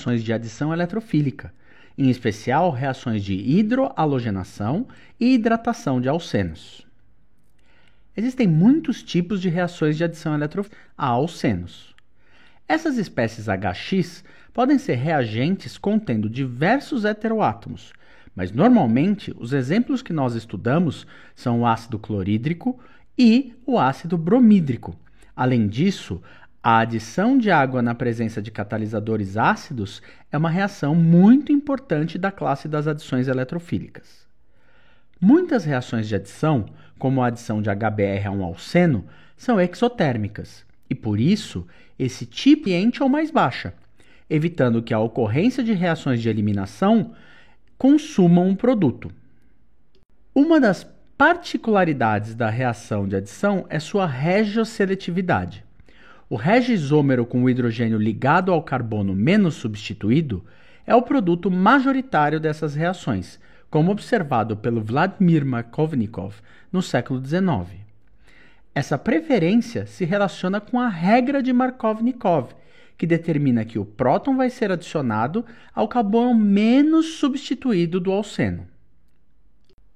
reações de adição eletrofílica, em especial reações de hidroalogenação e hidratação de alcenos. Existem muitos tipos de reações de adição eletrofílica a alcenos. Essas espécies HX podem ser reagentes contendo diversos heteroátomos, mas normalmente os exemplos que nós estudamos são o ácido clorídrico e o ácido bromídrico. Além disso, a adição de água na presença de catalisadores ácidos é uma reação muito importante da classe das adições eletrofílicas. Muitas reações de adição, como a adição de HBr a um alceno, são exotérmicas e, por isso, esse tipo é ambiente ou mais baixa, evitando que a ocorrência de reações de eliminação consumam um produto. Uma das particularidades da reação de adição é sua regioseletividade. O regisômero com o hidrogênio ligado ao carbono menos substituído é o produto majoritário dessas reações, como observado pelo Vladimir Markovnikov no século XIX. Essa preferência se relaciona com a regra de Markovnikov, que determina que o próton vai ser adicionado ao carbono menos substituído do alceno.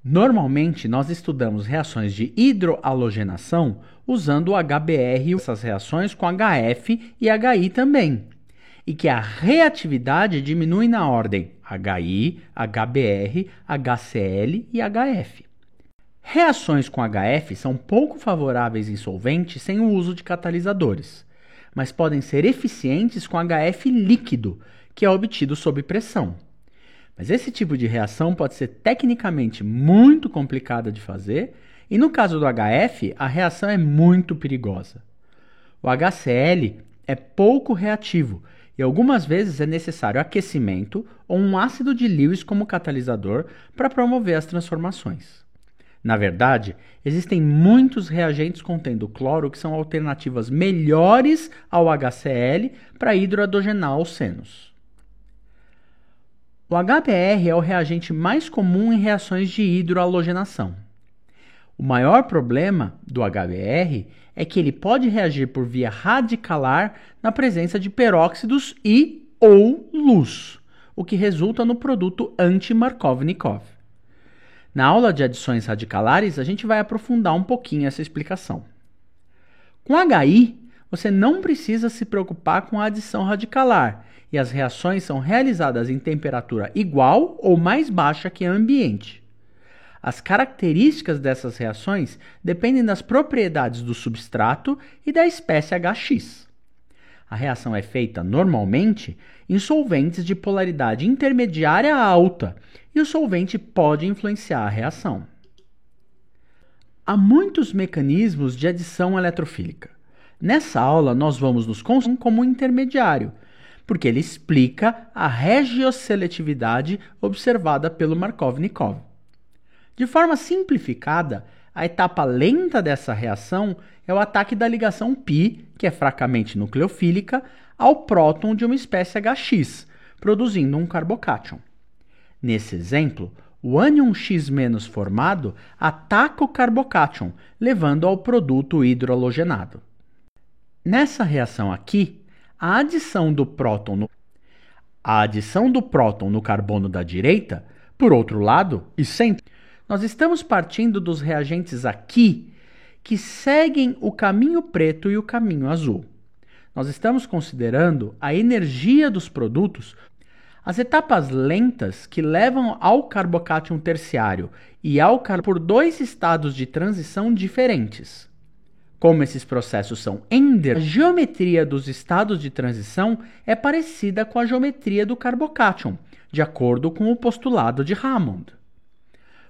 Normalmente, nós estudamos reações de hidroalogenação usando o HBr e essas reações com HF e HI também, e que a reatividade diminui na ordem HI, HBr, HCl e HF. Reações com HF são pouco favoráveis em solventes sem o uso de catalisadores, mas podem ser eficientes com HF líquido, que é obtido sob pressão. Mas esse tipo de reação pode ser tecnicamente muito complicada de fazer, e no caso do HF, a reação é muito perigosa. O HCl é pouco reativo, e algumas vezes é necessário aquecimento ou um ácido de Lewis como catalisador para promover as transformações. Na verdade, existem muitos reagentes contendo cloro que são alternativas melhores ao HCl para hidroadogenar alcenos. O HBr é o reagente mais comum em reações de hidroalogenação. O maior problema do HBr é que ele pode reagir por via radicalar na presença de peróxidos e ou luz, o que resulta no produto anti-Markovnikov. Na aula de adições radicalares, a gente vai aprofundar um pouquinho essa explicação. Com HI, você não precisa se preocupar com a adição radicalar, e as reações são realizadas em temperatura igual ou mais baixa que a ambiente. As características dessas reações dependem das propriedades do substrato e da espécie HX. A reação é feita, normalmente, em solventes de polaridade intermediária a alta, e o solvente pode influenciar a reação. Há muitos mecanismos de adição eletrofílica. Nessa aula, nós vamos nos concentrar como intermediário, porque ele explica a regioseletividade observada pelo Markovnikov. De forma simplificada, a etapa lenta dessa reação é o ataque da ligação π, que é fracamente nucleofílica, ao próton de uma espécie HX, produzindo um carbocátion. Nesse exemplo, o ânion X- formado ataca o carbocátion, levando ao produto hidroalogenado. Nessa reação aqui, a adição do próton no carbono da direita, por outro lado, e sempre, nós estamos partindo dos reagentes aqui que seguem o caminho preto e o caminho azul. Nós estamos considerando a energia dos produtos, as etapas lentas que levam ao carbocátion terciário e ao por dois estados de transição diferentes. Como esses processos são a geometria dos estados de transição é parecida com a geometria do carbocátion, de acordo com o postulado de Hammond.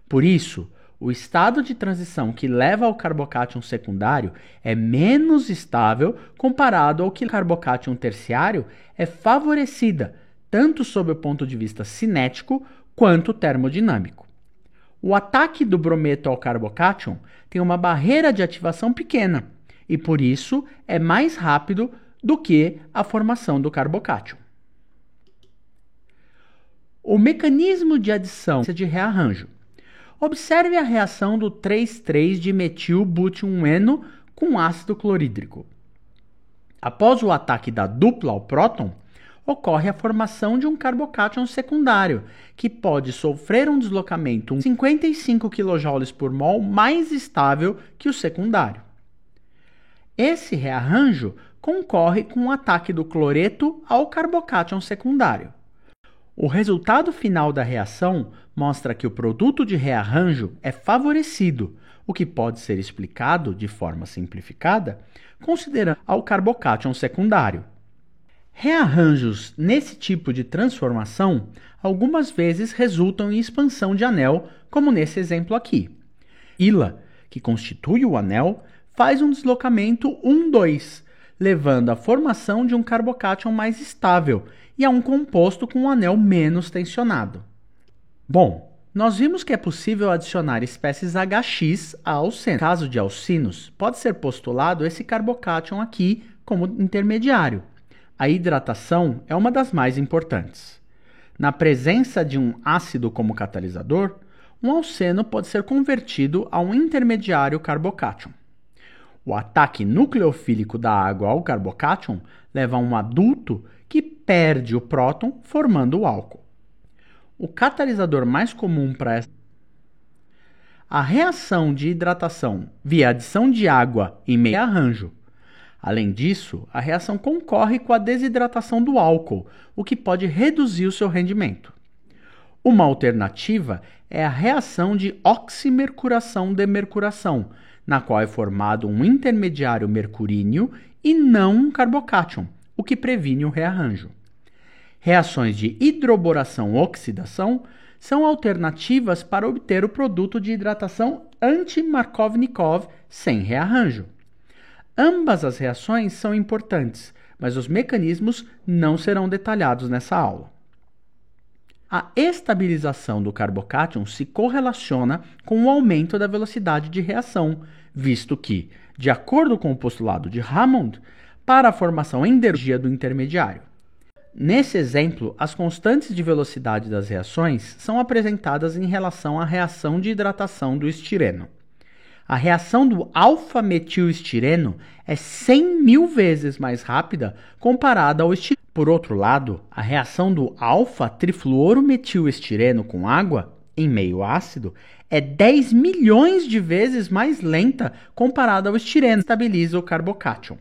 Por isso, o estado de transição que leva ao carbocátion secundário é menos estável comparado ao que o carbocátion terciário é favorecida, tanto sob o ponto de vista cinético quanto termodinâmico. O ataque do brometo ao carbocátion tem uma barreira de ativação pequena e, por isso, é mais rápido do que a formação do carbocátion. O mecanismo de adição de rearranjo. Observe a reação do 3,3-dimetilbuteno com ácido clorídrico. Após o ataque da dupla ao próton, ocorre a formação de um carbocátion secundário, que pode sofrer um deslocamento 55 kJ por mol mais estável que o secundário. Esse rearranjo concorre com o ataque do cloreto ao carbocátion secundário. O resultado final da reação mostra que o produto de rearranjo é favorecido, o que pode ser explicado, de forma simplificada, considerando ao carbocátion secundário. Rearranjos nesse tipo de transformação algumas vezes resultam em expansão de anel, como nesse exemplo aqui. ILA, que constitui o anel, faz um deslocamento 1,2, levando à formação de um carbocátion mais estável e a um composto com um anel menos tensionado. Bom, nós vimos que é possível adicionar espécies HX a alcenos. No caso de alcinos, pode ser postulado esse carbocátion aqui como intermediário. A hidratação é uma das mais importantes. Na presença de um ácido como catalisador, um alceno pode ser convertido a um intermediário carbocátion. O ataque nucleofílico da água ao carbocátion leva a um adulto que perde o próton, formando o álcool. O catalisador mais comum para a reação de hidratação via adição de água em meio rearranjo. Além disso, a reação concorre com a desidratação do álcool, o que pode reduzir o seu rendimento. Uma alternativa é a reação de oximercuração-demercuração, na qual é formado um intermediário mercuríneo e não um carbocátion, o que previne o rearranjo. Reações de hidroboração-oxidação são alternativas para obter o produto de hidratação anti-Markovnikov sem rearranjo. Ambas as reações são importantes, mas os mecanismos não serão detalhados nessa aula. A estabilização do carbocátion se correlaciona com o aumento da velocidade de reação, visto que, de acordo com o postulado de Hammond, para a formação em energia do intermediário. Nesse exemplo, as constantes de velocidade das reações são apresentadas em relação à reação de hidratação do estireno. A reação do alfa-metilestireno é 100.000 vezes mais rápida comparada ao estireno. Por outro lado, a reação do alfa-trifluorometilestireno com água, em meio ácido, é 10 milhões de vezes mais lenta comparada ao estireno, que estabiliza o carbocátion.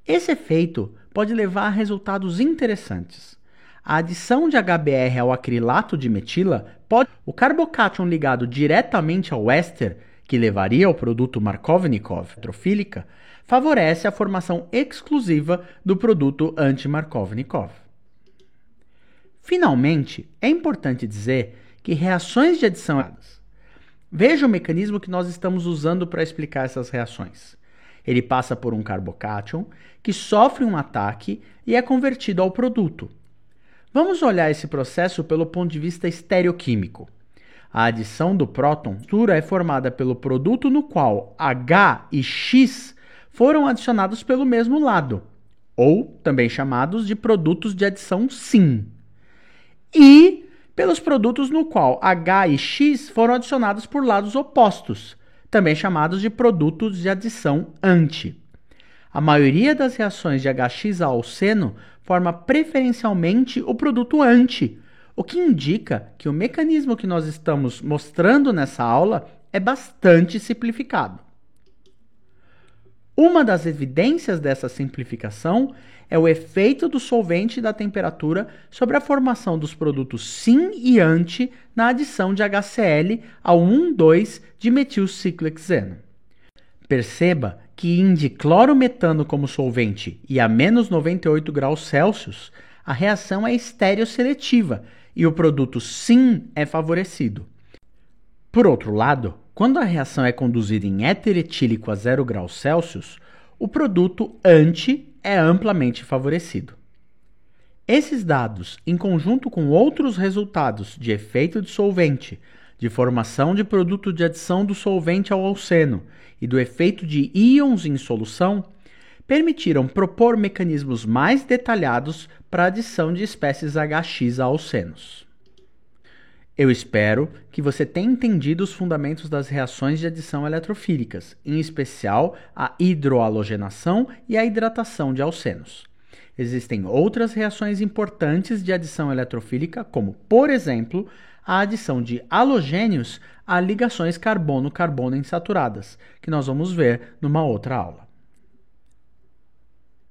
Esse efeito pode levar a resultados interessantes. A adição de HBr ao acrilato de metila pode... O carbocátion ligado diretamente ao éster, que levaria ao produto Markovnikov trofílica, favorece a formação exclusiva do produto anti-Markovnikov. Finalmente, é importante dizer que reações de adição... Veja o mecanismo que nós estamos usando para explicar essas reações. Ele passa por um carbocátion que sofre um ataque e é convertido ao produto. Vamos olhar esse processo pelo ponto de vista estereoquímico. A adição do próton é formada pelo produto no qual H e X foram adicionados pelo mesmo lado, ou também chamados de produtos de adição syn, e pelos produtos no qual H e X foram adicionados por lados opostos, também chamados de produtos de adição anti. A maioria das reações de HX a alceno forma preferencialmente o produto anti, o que indica que o mecanismo que nós estamos mostrando nessa aula é bastante simplificado. Uma das evidências dessa simplificação é o efeito do solvente e da temperatura sobre a formação dos produtos syn e anti na adição de HCl ao 1,2 de metilciclohexeno. Perceba que em diclorometano como solvente e a menos 98 graus Celsius, a reação é estereosseletiva e o produto syn é favorecido. Por outro lado, quando a reação é conduzida em éter etílico a 0 graus Celsius, o produto anti é amplamente favorecido. Esses dados, em conjunto com outros resultados de efeito de solvente, de formação de produto de adição do solvente ao alceno e do efeito de íons em solução, permitiram propor mecanismos mais detalhados para a adição de espécies HX a alcenos. Eu espero que você tenha entendido os fundamentos das reações de adição eletrofílicas, em especial a hidroalogenação e a hidratação de alcenos. Existem outras reações importantes de adição eletrofílica, como, por exemplo, a adição de halogênios a ligações carbono-carbono insaturadas, que nós vamos ver numa outra aula.